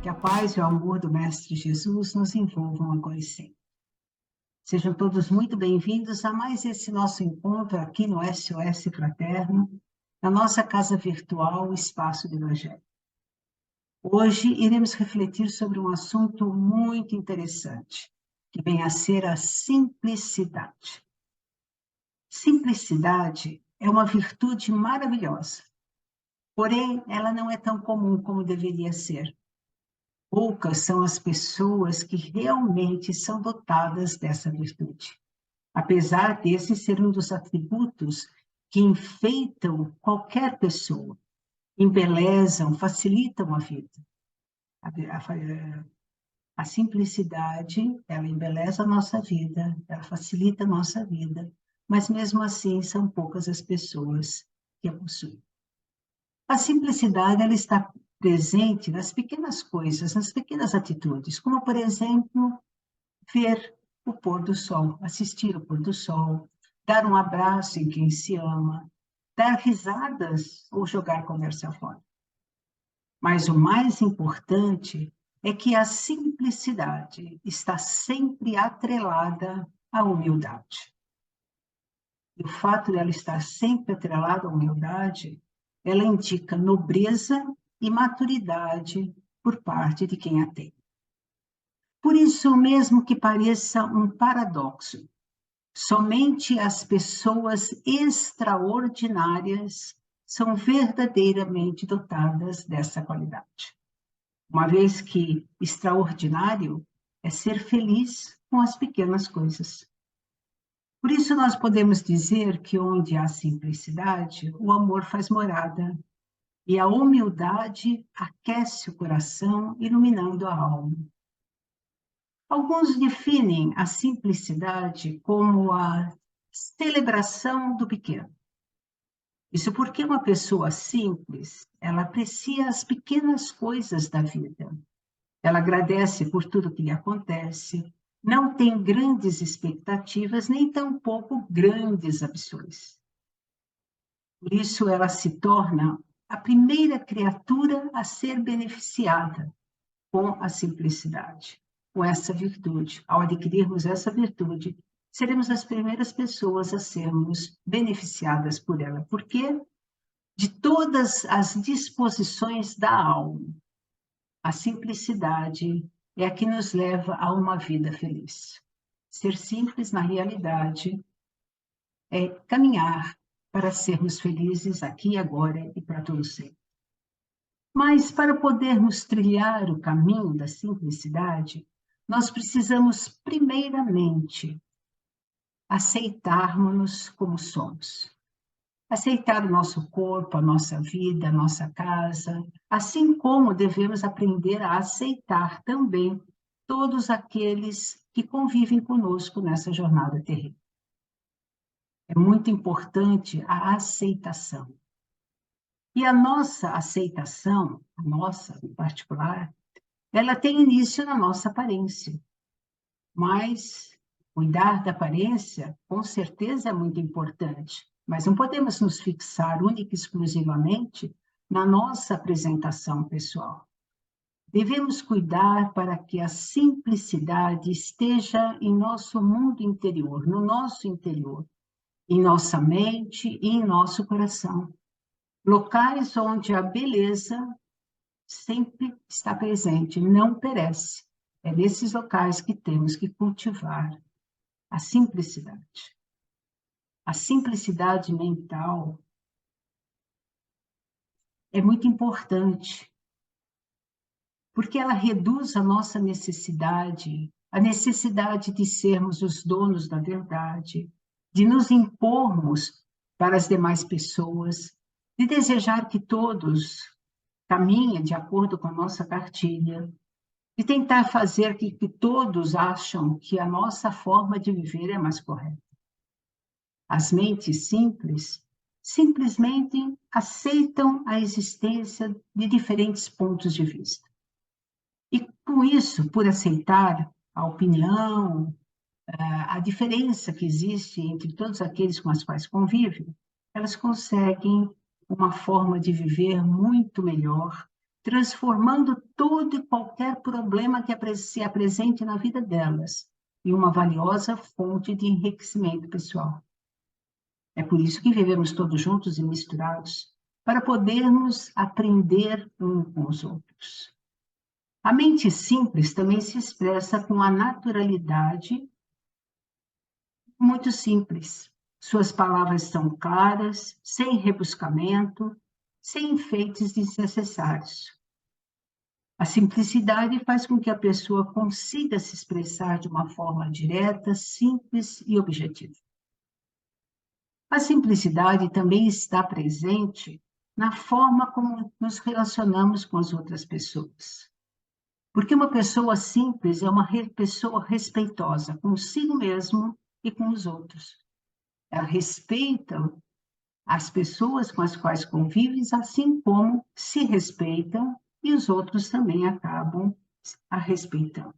Que a paz e o amor do Mestre Jesus nos envolvam agora e sempre. Sejam todos muito bem-vindos a mais esse nosso encontro aqui no SOS Fraterno, na nossa casa virtual, o Espaço do Evangelho. Hoje iremos refletir sobre um assunto muito interessante, que vem a ser a simplicidade. Simplicidade é uma virtude maravilhosa, porém ela não é tão comum como deveria ser. Poucas são as pessoas que realmente são dotadas dessa virtude, apesar desse ser um dos atributos que enfeitam qualquer pessoa, embelezam, facilitam a vida. A simplicidade, ela embeleza a nossa vida, ela facilita a nossa vida, mas mesmo assim são poucas as pessoas que a possuem. A simplicidade, ela está presente nas pequenas coisas, nas pequenas atitudes, como, por exemplo, ver o pôr do sol, assistir o pôr do sol, dar um abraço em quem se ama, dar risadas ou jogar conversa fora. Mas o mais importante é que a simplicidade está sempre atrelada à humildade. E o fato dela estar sempre atrelada à humildade, ela indica nobreza e maturidade por parte de quem a tem. Por isso, mesmo que pareça um paradoxo, somente as pessoas extraordinárias são verdadeiramente dotadas dessa qualidade. Uma vez que extraordinário é ser feliz com as pequenas coisas. Por isso, nós podemos dizer que onde há simplicidade, o amor faz morada, e a humildade aquece o coração, iluminando a alma. Alguns definem a simplicidade como a celebração do pequeno. Isso porque uma pessoa simples, ela aprecia as pequenas coisas da vida. Ela agradece por tudo que lhe acontece, não tem grandes expectativas, nem tampouco grandes ambições. Por isso, ela se torna a primeira criatura a ser beneficiada com a simplicidade, com essa virtude. Ao adquirirmos essa virtude, seremos as primeiras pessoas a sermos beneficiadas por ela. Porque de todas as disposições da alma, a simplicidade é a que nos leva a uma vida feliz. Ser simples, na realidade, é caminhar para sermos felizes aqui e agora e para todo sempre. Mas para podermos trilhar o caminho da simplicidade, nós precisamos, primeiramente, aceitarmos-nos como somos. Aceitar o nosso corpo, a nossa vida, a nossa casa, assim como devemos aprender a aceitar também todos aqueles que convivem conosco nessa jornada terrena. É muito importante a aceitação. E a nossa aceitação, a nossa em particular, ela tem início na nossa aparência. Mas cuidar da aparência, com certeza, é muito importante. Mas não podemos nos fixar única e exclusivamente na nossa apresentação pessoal. Devemos cuidar para que a simplicidade esteja em nosso mundo interior, no nosso interior, em nossa mente e em nosso coração. Locais onde a beleza sempre está presente, não perece. É nesses locais que temos que cultivar a simplicidade. A simplicidade mental é muito importante, porque ela reduz a nossa necessidade, a necessidade de sermos os donos da verdade, de nos impormos para as demais pessoas, de desejar que todos caminhem de acordo com a nossa cartilha, de tentar fazer que todos acham que a nossa forma de viver é mais correta. As mentes simples simplesmente aceitam a existência de diferentes pontos de vista. E com isso, por aceitar a opinião, a diferença que existe entre todos aqueles com os quais convivem, elas conseguem uma forma de viver muito melhor, transformando todo e qualquer problema que se apresente na vida delas em uma valiosa fonte de enriquecimento pessoal. É por isso que vivemos todos juntos e misturados, para podermos aprender uns com os outros. A mente simples também se expressa com a naturalidade muito simples. Suas palavras são claras, sem rebuscamento, sem enfeites desnecessários. A simplicidade faz com que a pessoa consiga se expressar de uma forma direta, simples e objetiva. A simplicidade também está presente na forma como nos relacionamos com as outras pessoas. Porque uma pessoa simples é uma pessoa respeitosa consigo mesmo e com os outros. Ela respeita as pessoas com as quais convive, assim como se respeitam e os outros também acabam a respeitando.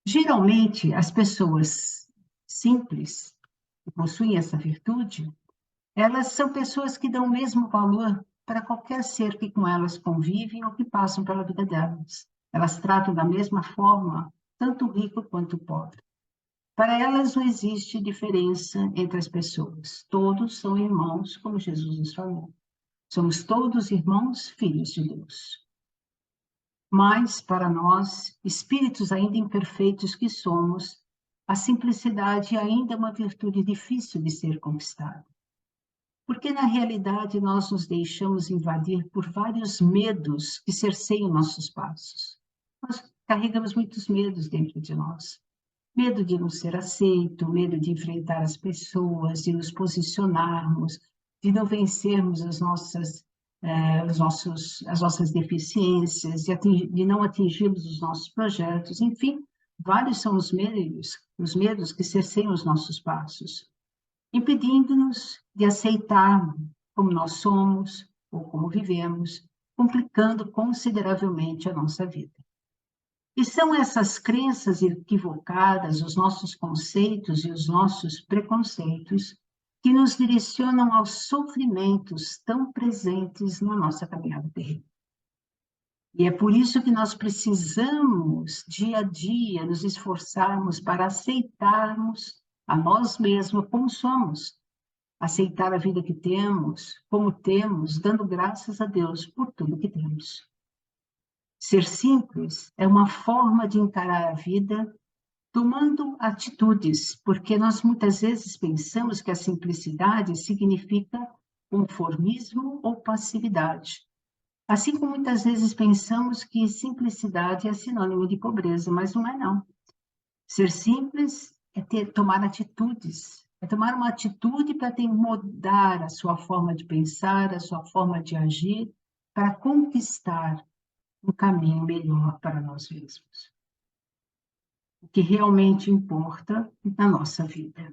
Geralmente, as pessoas simples, que possuem essa virtude, elas são pessoas que dão o mesmo valor para qualquer ser que com elas convivem ou que passam pela vida delas. Elas tratam da mesma forma, tanto o rico quanto o pobre. Para elas não existe diferença entre as pessoas. Todos são irmãos, como Jesus nos falou. Somos todos irmãos, filhos de Deus. Mas, para nós, espíritos ainda imperfeitos que somos, a simplicidade ainda é uma virtude difícil de ser conquistada. Porque, na realidade, nós nos deixamos invadir por vários medos que cerceiam nossos passos. Nós carregamos muitos medos dentro de nós. Medo de não ser aceito, medo de enfrentar as pessoas, de nos posicionarmos, de não vencermos as nossas deficiências, de não atingirmos os nossos projetos, enfim, vários são os medos que cerceiam os nossos passos, impedindo-nos de aceitar como nós somos ou como vivemos, complicando consideravelmente a nossa vida. E são essas crenças equivocadas, os nossos conceitos e os nossos preconceitos que nos direcionam aos sofrimentos tão presentes na nossa caminhada terrena. E é por isso que nós precisamos, dia a dia, nos esforçarmos para aceitarmos a nós mesmos como somos, aceitar a vida que temos, como temos, dando graças a Deus por tudo que temos. Ser simples é uma forma de encarar a vida tomando atitudes, porque nós muitas vezes pensamos que a simplicidade significa conformismo ou passividade. Assim como muitas vezes pensamos que simplicidade é sinônimo de pobreza, mas não é não. Ser simples é tomar atitudes, é tomar uma atitude para mudar a sua forma de pensar, a sua forma de agir, para conquistar um caminho melhor para nós mesmos. O que realmente importa na nossa vida.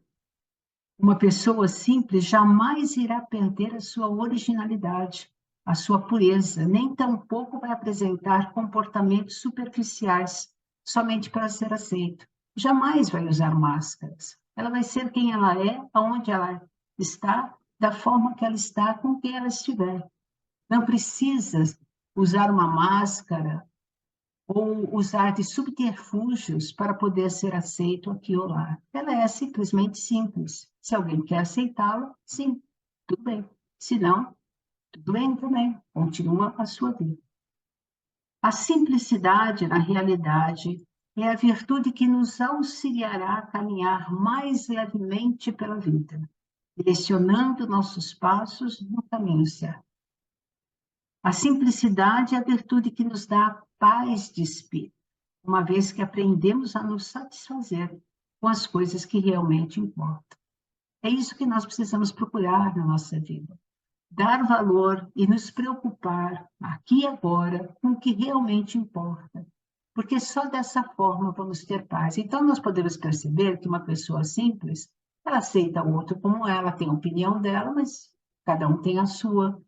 Uma pessoa simples jamais irá perder a sua originalidade, a sua pureza, nem tampouco vai apresentar comportamentos superficiais somente para ser aceito. Jamais vai usar máscaras. Ela vai ser quem ela é, aonde ela está, da forma que ela está, com quem ela estiver. Não precisa usar uma máscara ou usar de subterfúgios para poder ser aceito aqui ou lá. Ela é simplesmente simples. Se alguém quer aceitá-la, sim, tudo bem. Se não, tudo bem também. Continua a sua vida. A simplicidade, na realidade, é a virtude que nos auxiliará a caminhar mais levemente pela vida, direcionando nossos passos no caminho certo. A simplicidade é a virtude que nos dá paz de espírito, uma vez que aprendemos a nos satisfazer com as coisas que realmente importam. É isso que nós precisamos procurar na nossa vida. Dar valor e nos preocupar aqui e agora com o que realmente importa. Porque só dessa forma vamos ter paz. Então, nós podemos perceber que uma pessoa simples, ela aceita o outro como ela, tem a opinião dela, mas cada um tem a sua.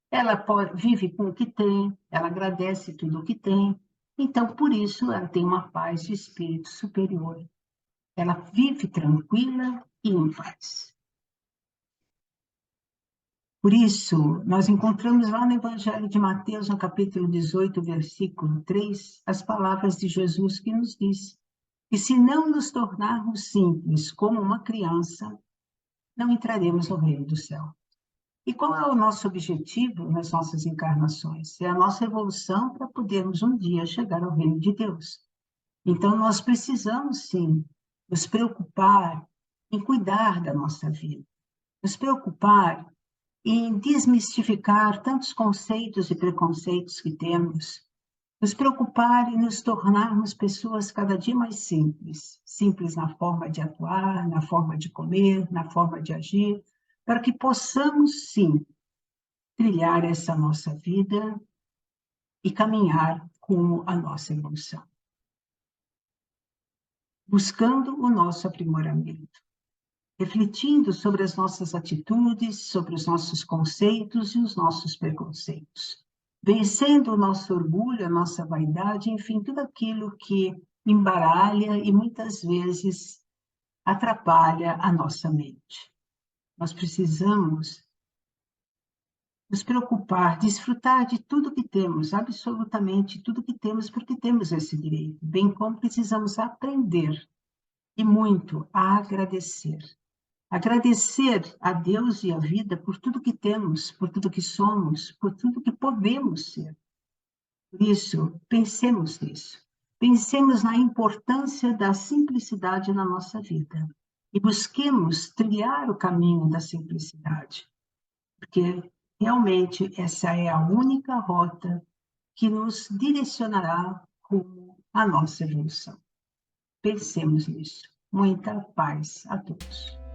Ela vive com o que tem, ela agradece tudo o que tem. Então, por isso, ela tem uma paz de espírito superior. Ela vive tranquila e em paz. Por isso, nós encontramos lá no Evangelho de Mateus, no capítulo 18, versículo 3, as palavras de Jesus que nos diz que se não nos tornarmos simples como uma criança, não entraremos no reino do céu. E qual é o nosso objetivo nas nossas encarnações? É a nossa evolução para podermos um dia chegar ao reino de Deus. Então, nós precisamos, sim, nos preocupar em cuidar da nossa vida, nos preocupar em desmistificar tantos conceitos e preconceitos que temos, nos preocupar em nos tornarmos pessoas cada dia mais simples, simples na forma de atuar, na forma de comer, na forma de agir, para que possamos, sim, trilhar essa nossa vida e caminhar com a nossa evolução, buscando o nosso aprimoramento, refletindo sobre as nossas atitudes, sobre os nossos conceitos e os nossos preconceitos, vencendo o nosso orgulho, a nossa vaidade, enfim, tudo aquilo que embaralha e muitas vezes atrapalha a nossa mente. Nós precisamos nos preocupar, desfrutar de tudo que temos, absolutamente tudo que temos, porque temos esse direito, bem como precisamos aprender e muito a agradecer. Agradecer a Deus e a vida por tudo que temos, por tudo que somos, por tudo que podemos ser. Por isso, pensemos nisso. Pensemos na importância da simplicidade na nossa vida e busquemos trilhar o caminho da simplicidade, porque realmente essa é a única rota que nos direcionará rumo à nossa evolução. Pensemos nisso. Muita paz a todos.